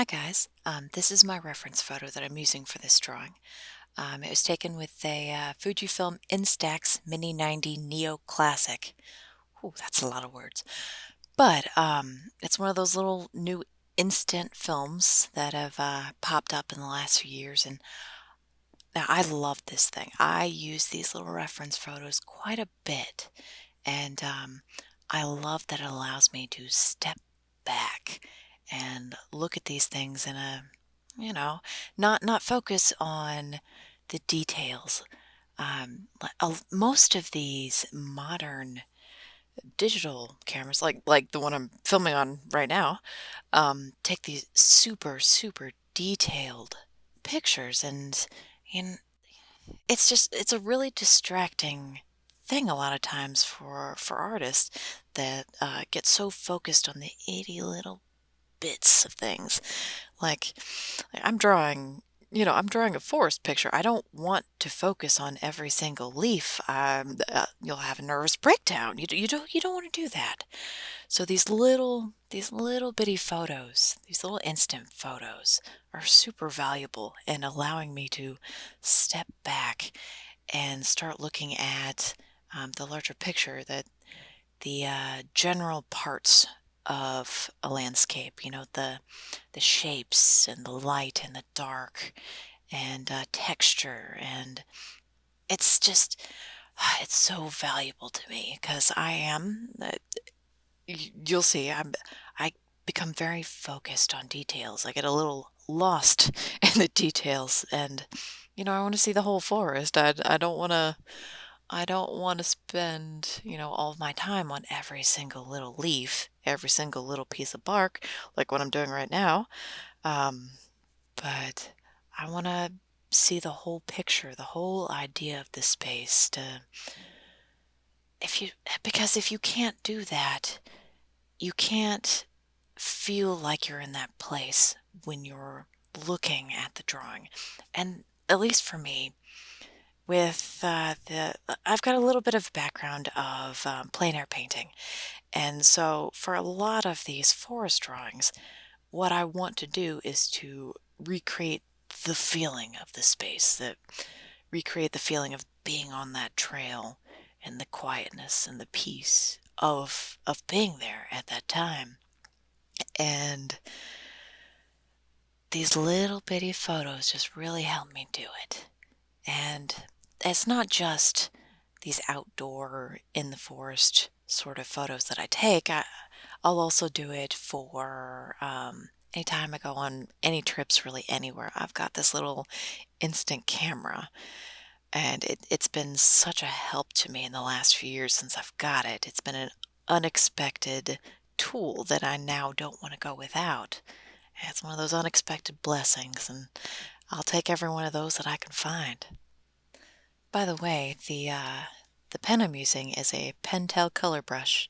guys, this is my reference photo that I'm using for this drawing. It was taken with a Fujifilm Instax Mini 90 Neo Classic. Ooh, that's a lot of words. But it's one of those little new instant films that have popped up in the last few years, and I love this thing. I use these little reference photos quite a bit, and I love that it allows me to step back and look at these things in a, you know, not focus on the details. Most of these modern digital cameras, like the one I'm filming on right now, take these super detailed pictures, and it's a really distracting thing a lot of times for artists that get so focused on the itty little bits of things. Like I'm drawing, I'm drawing a forest picture. I don't want to focus on every single leaf. You'll have a nervous breakdown. You don't want to do that. So these little bitty photos, these little instant photos are super valuable in allowing me to step back and start looking at the larger picture, that the general parts of a landscape, the shapes and the light and the dark and texture. And it's just, it's so valuable to me because you'll see, I become very focused on details. I get a little lost in the details, and I want to see the whole forest. I don't want to spend, all of my time on every single little leaf, every single little piece of bark, like what I'm doing right now. Um, but I want to see the whole picture, the whole idea of the space. If you, because if you can't do that, you can't feel like you're in that place when you're looking at the drawing. And at least for me, with I've got a little bit of background of plein air painting, and so for a lot of these forest drawings, what I want to do is to recreate the feeling of the space, that recreate the feeling of being on that trail and the quietness and the peace of being there at that time. And these little bitty photos just really help me do it. And it's not just these outdoor in the forest sort of photos that I take. I'll also do it for anytime I go on any trips, really anywhere. I've got this little instant camera, and it's been such a help to me in the last few years since I've got it. It's been an unexpected tool that I now don't want to go without. It's one of those unexpected blessings, and I'll take every one of those that I can find. By the way, the pen I'm using is a Pentel color brush,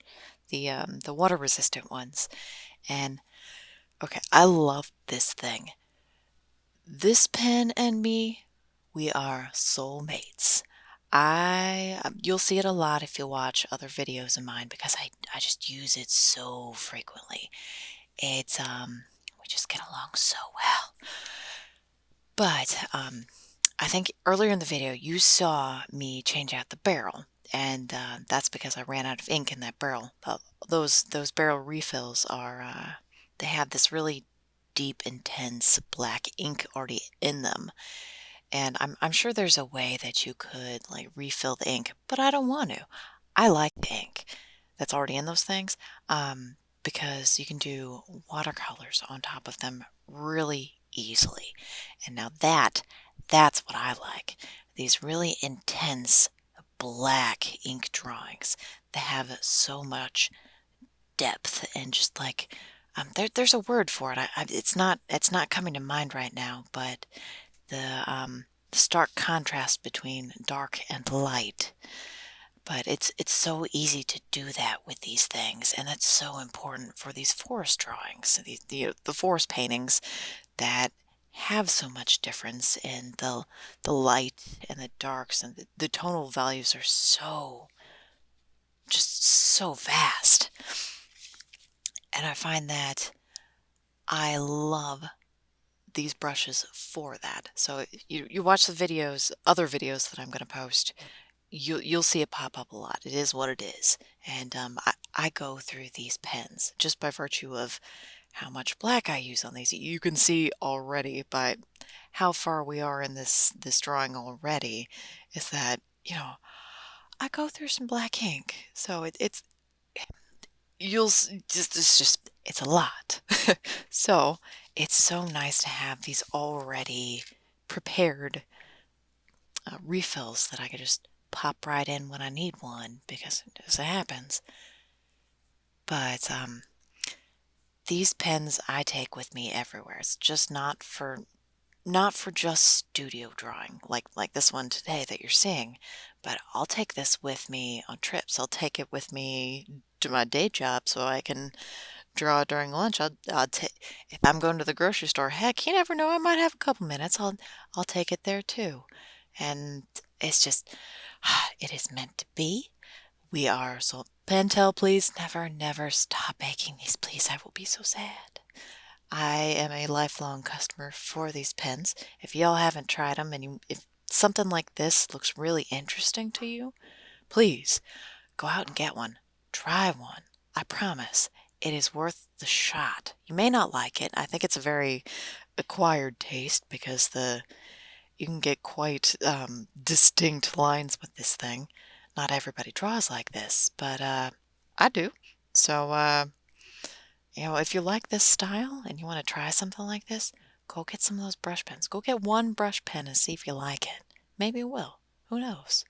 the water resistant ones. And okay, I love this thing. This pen and me, we are soulmates. You'll see it a lot if you watch other videos of mine because I just use it so frequently. It's we just get along so well. But I think earlier in the video you saw me change out the barrel, and that's because I ran out of ink in that barrel. Those barrel refills are they have this really deep, intense black ink already in them, and I'm sure there's a way that you could like refill the ink, but I don't want to. I like the ink that's already in those things, because you can do watercolors on top of them really easily. And now that's what I like. These really intense black ink drawings that have so much depth and just like there's a word for it. It's not coming to mind right now, but the stark contrast between dark and light. But it's so easy to do that with these things, and that's so important for these forest drawings, the forest paintings that have so much difference in the light and the darks, and the tonal values are just so vast. And I find that I love these brushes for that. So you watch the videos, other videos that I'm going to post, you'll see it pop up a lot. It is what it is. And I go through these pens just by virtue of how much black I use on these. You can see already by how far we are in this drawing already is that, I go through some black ink. So it's it's a lot. So it's so nice to have these already prepared refills that I could just pop right in when I need one, because as it happens. But these pens I take with me everywhere. It's just not for just studio drawing like this one today that you're seeing, but I'll take this with me on trips. I'll take it with me to my day job so I can draw during lunch. If I'm going to the grocery store, heck, you never know, I might have a couple minutes. I'll take it there too. And it's just it is meant to be. We are so Pentel, please never, never stop making these, please. I will be so sad. I am a lifelong customer for these pens. If y'all haven't tried them and if something like this looks really interesting to you, please go out and get one. Try one. I promise. It is worth the shot. You may not like it. I think it's a very acquired taste because you can get quite distinct lines with this thing. Not everybody draws like this, but I do. So, if you like this style and you want to try something like this, go get some of those brush pens. Go get one brush pen and see if you like it. Maybe it will. Who knows?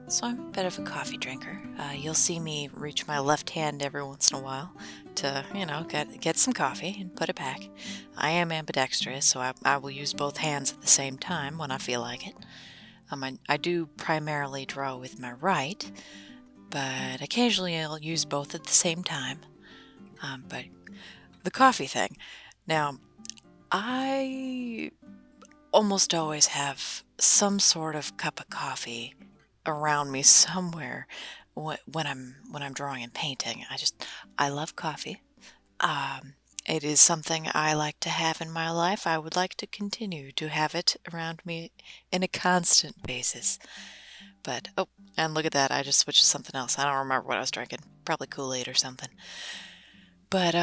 So I'm a bit of a coffee drinker. You'll see me reach my left hand every once in a while to, get some coffee and put it back. I am ambidextrous, so I will use both hands at the same time when I feel like it. I do primarily draw with my right, but occasionally I'll use both at the same time. But the coffee thing. Now, I almost always have some sort of cup of coffee around me somewhere when I'm drawing and painting. I love coffee. It is something I like to have in my life. I would like to continue to have it around me in a constant basis. But and look at that, I just switched to something else. I don't remember what I was drinking. Probably Kool-Aid or something. But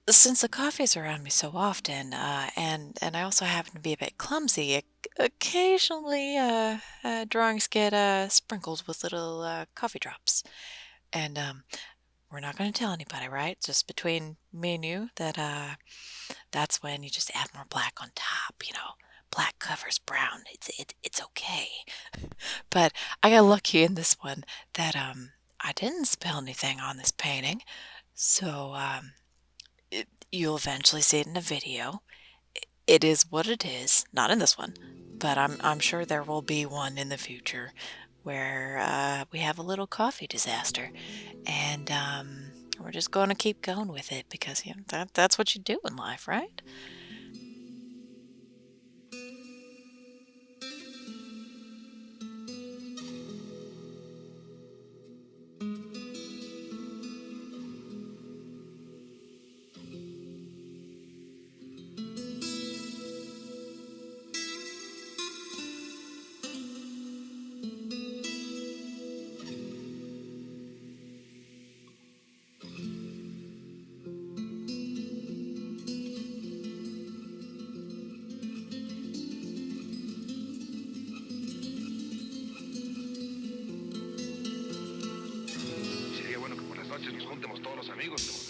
since the coffee's around me so often, and I also happen to be a bit clumsy, occasionally drawings get sprinkled with little coffee drops. And we're not going to tell anybody, right? Just between me and you, that's when you just add more black on top. Black covers brown. It's okay. But I got lucky in this one that I didn't spill anything on this painting, so you'll eventually see it in a video. It is what it is. Not in this one, but I'm sure there will be one in the future where we have a little coffee disaster, and we're just going to keep going with it because that's what you do in life, right? Sería bueno que por las noches nos juntemos todos los amigos.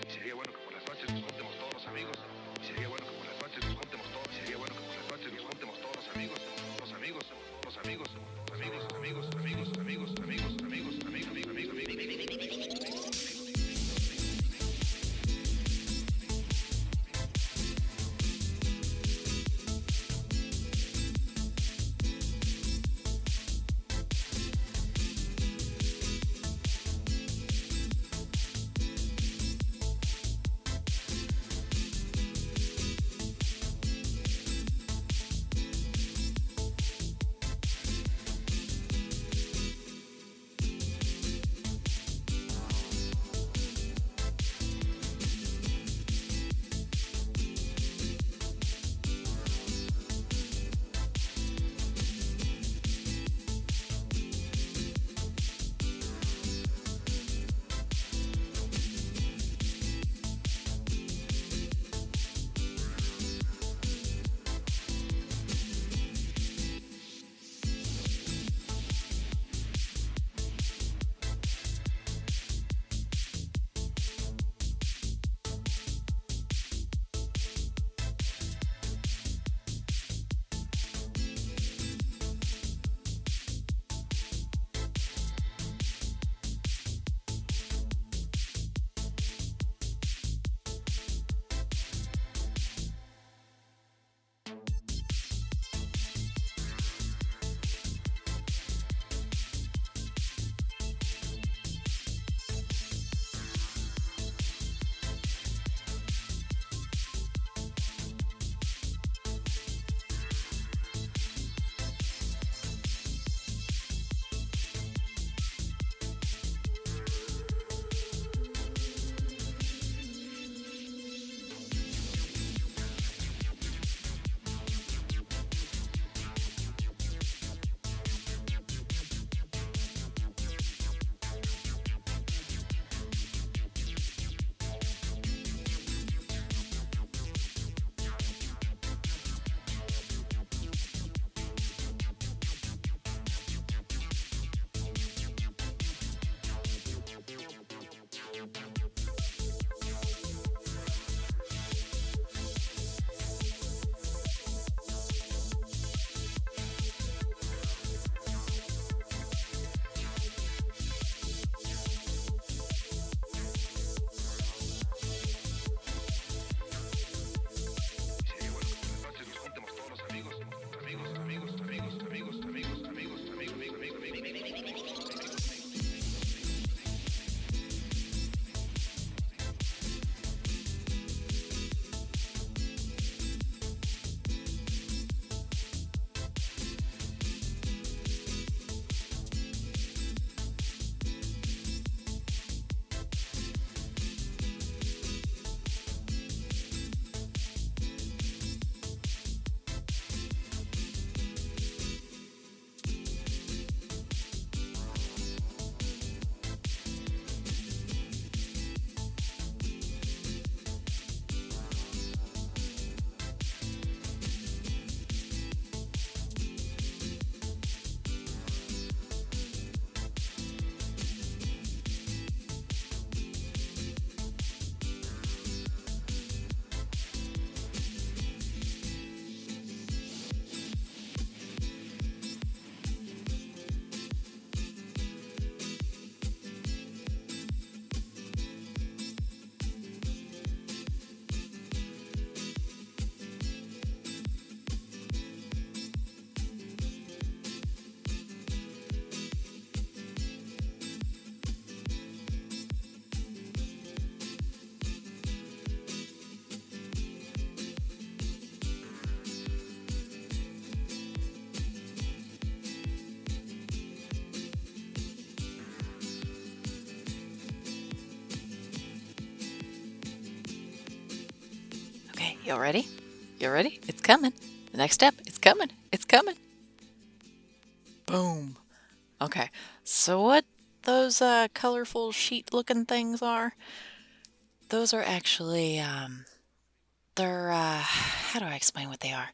Sería bueno que por las noches nos juntemos todos los amigos. Sería bueno que por las noches nos juntemos todos. Sería bueno que por las noches nos juntemos todos los amigos. Los amigos, los amigos, los amigos, amigos, amigos, amigos, amigos, amigos, amigos, amigos, amigos. Okay, y'all ready? You ready? It's coming. The next step, it's coming. It's coming. Boom. Okay, so what those colorful sheet looking things are, those are actually, they're, how do I explain what they are?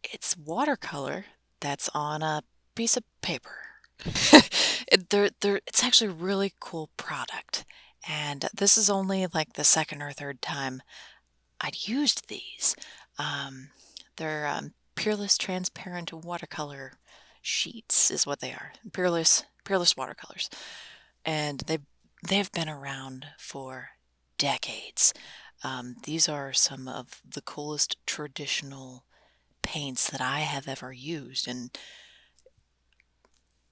It's watercolor that's on a piece of paper. It's actually a really cool product. And this is only like the second or third time I'd used these. They're Peerless transparent watercolor sheets is what they are. Peerless watercolors, and they've been around for decades. These are some of the coolest traditional paints that I have ever used, and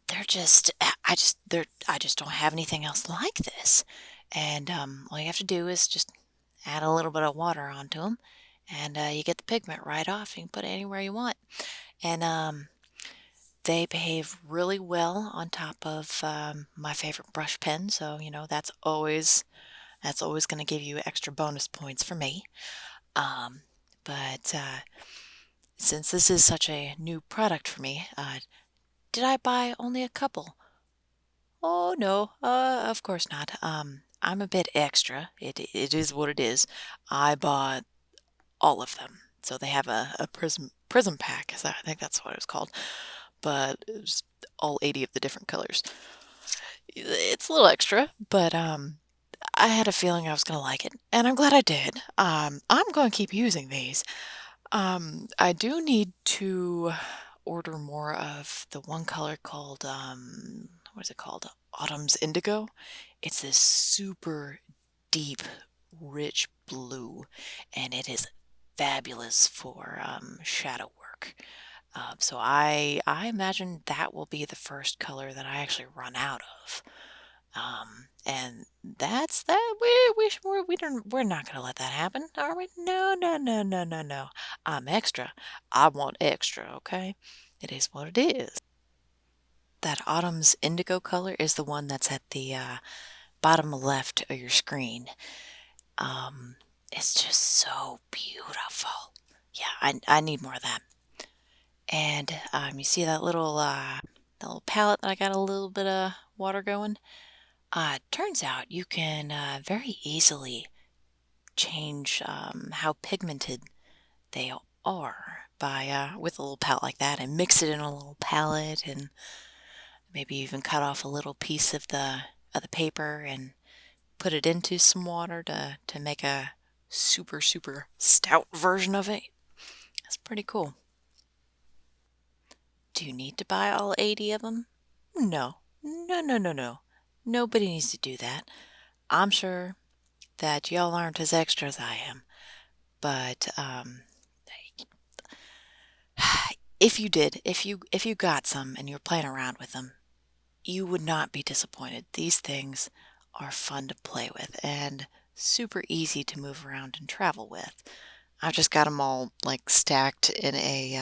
they're just I just don't have anything else like this. And all you have to do is just add a little bit of water onto them, and you get the pigment right off. You can put it anywhere you want, and they behave really well on top of my favorite brush pen. So that's always going to give you extra bonus points for me. Um, but since this is such a new product for me, did I buy only a couple? Oh no, of course not. I'm a bit extra. It is what it is. I bought all of them. So they have a prism pack. I think that's what it was called. But it was all 80 of the different colors. It's a little extra, but I had a feeling I was gonna like it, and I'm glad I did. I'm going to keep using these. I do need to order more of the one color called what is it called? Autumn's Indigo. It's this super deep, rich blue, and it is fabulous for shadow work. So I imagine that will be the first color that I actually run out of. And that's that. We're not gonna let that happen, are we? No, no, no, no, no, no. I'm extra. I want extra. Okay, it is what it is. That autumn's indigo color is the one that's at the bottom left of your screen. It's just so beautiful. Yeah, I need more of that. And you see that little palette that I got a little bit of water going. Turns out you can very easily change how pigmented they are by with a little palette like that, and mix it in a little palette, and maybe even cut off a little piece of the paper and put it into some water to make a super stout version of it. That's pretty cool. Do you need to buy all 80 of them? No. No, no, no, no. Nobody needs to do that. I'm sure that y'all aren't as extra as I am. But if you did, if you got some and you're playing around with them, you would not be disappointed. These things are fun to play with and super easy to move around and travel with. I've just got them all like stacked in a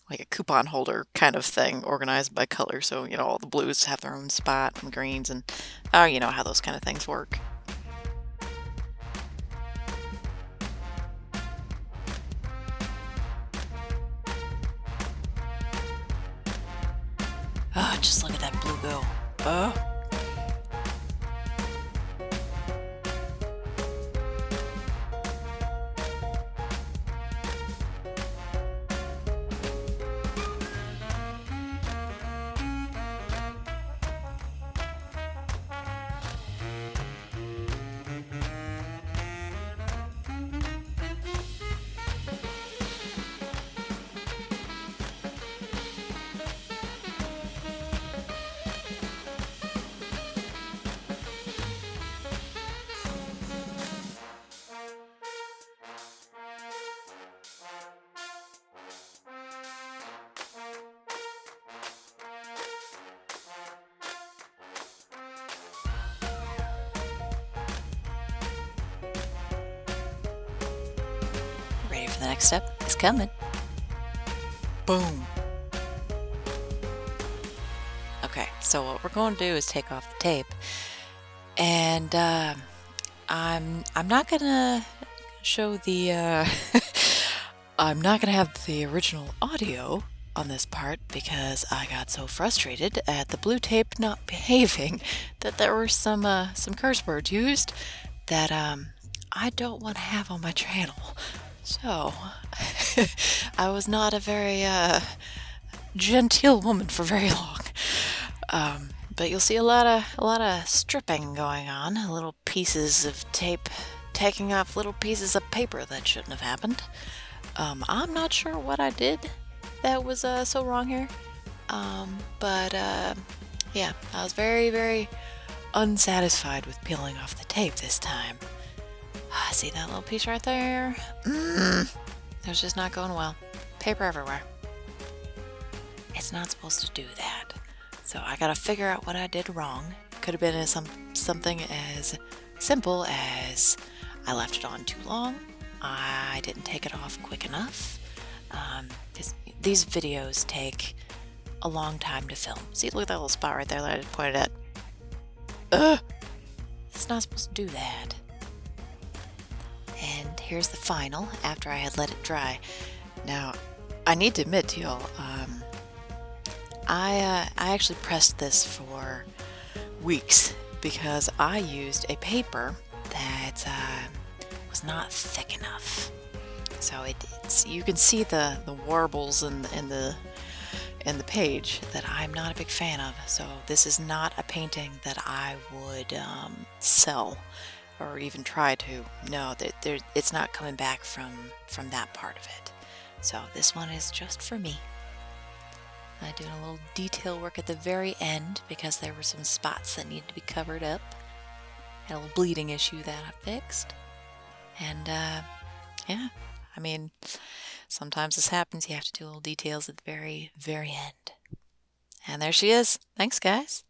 like a coupon holder kind of thing, organized by color. So, all the blues have their own spot and greens, and you know how those kind of things work. Oh, just look at that blue go. Oh. Ready for the next step? It's coming. Boom. Okay, so what we're going to do is take off the tape, and I'm not gonna show the I'm not gonna have the original audio on this part because I got so frustrated at the blue tape not behaving that there were some curse words used. that I don't want to have on my channel. So I was not a very genteel woman for very long. But you'll see a lot of stripping going on, little pieces of tape taking off little pieces of paper that shouldn't have happened. I'm not sure what I did that was so wrong here. But yeah, I was very, very unsatisfied with peeling off the tape this time. See that little piece right there? That's just not going well. Paper everywhere. It's not supposed to do that. So I gotta figure out what I did wrong. Could have been something as simple as I left it on too long. I didn't take it off quick enough. These videos take a long time to film. See, look at that little spot right there that I just pointed at. Ugh! It's not supposed to do that. And here's the final after I had let it dry. Now, I need to admit to y'all, I actually pressed this for weeks because I used a paper that was not thick enough. So you can see the warbles in the page that I'm not a big fan of. So this is not a painting that I would sell or even try to. No, it's not coming back from that part of it. So this one is just for me. I'm doing a little detail work at the very end because there were some spots that needed to be covered up. Had a little bleeding issue that I fixed. And yeah, I mean, sometimes this happens. You have to do little details at the very, very end. And there she is. Thanks, guys.